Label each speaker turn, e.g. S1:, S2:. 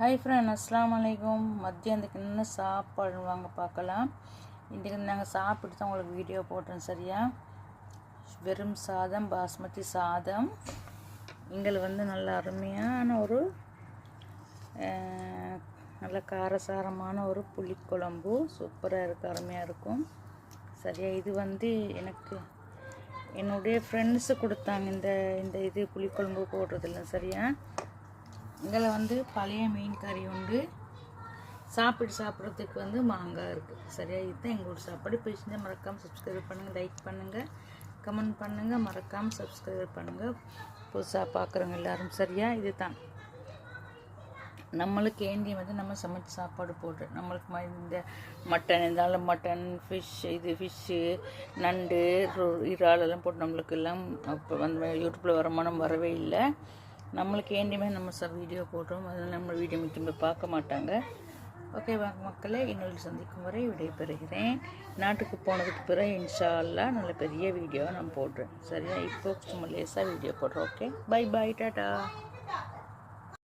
S1: Hi friend, அஸ்ஸலாமு அலைக்கும். மத்தியானத்துக்கு என்ன சாப்பாடு வாங்க பார்க்கலாம். இன்றைக்கி நாங்கள் சாப்பிட்டு தான் உங்களுக்கு வீடியோ போட்டோம். சரியா, வெறும் சாதம், பாஸ்மதி சாதம். எங்களுக்கு நல்ல அருமையான ஒரு நல்ல காரசாரமான ஒரு புளிக்குழம்பு சூப்பராக இருக்குது, அருமையாக இருக்கும். சரியா, இது எனக்கு என்னுடைய ஃப்ரெண்ட்ஸு கொடுத்தாங்க. இந்த இது புளிக்குழம்பு போடுறதில்ல. சரியா, எங்களை பழைய மீன் கறி உண்டு, சாப்பிட்றதுக்கு மாங்காய் இருக்குது. சரியா, இதுதான் எங்களோட சாப்பாடு. பேசினா மறக்காமல் சப்ஸ்கிரைப் பண்ணுங்கள், லைக் பண்ணுங்கள், கமெண்ட் பண்ணுங்கள், மறக்காமல் சப்ஸ்கிரைப் பண்ணுங்கள் புதுசாக பார்க்குறவங்க எல்லோரும். சரியா, இது தான் நம்மளுக்கு ஏண்டி நம்ம சமைச்சு சாப்பாடு போடுறோம். நம்மளுக்கு இந்த மட்டன் இருந்தாலும் மட்டன், ஃபிஷ்ஷு, நண்டு, இறாலெல்லாம் போட்டு நம்மளுக்கு எல்லாம் அப்போ யூடியூப்பில் வருமானம் வரவே இல்லை. நம்மளுக்கு ஏண்டியுமே நம்ம வீடியோ போடுறோம், அதனால் நம்ம வீடியோ திரும்ப பார்க்க மாட்டாங்க. ஓகே வாங்க மக்களே, இன்னொரு சந்திக்கும் வரை விடைபெறுகிறேன். நாட்டுக்கு போனதுக்கு பிறகு இன்ஷா அல்லாஹ் நல்ல பெரிய வீடியோவை நான் போடுறேன். சரியா, இப்போ சும்மா லேசாக வீடியோ போடுறோம். Okay, bye bye, tata.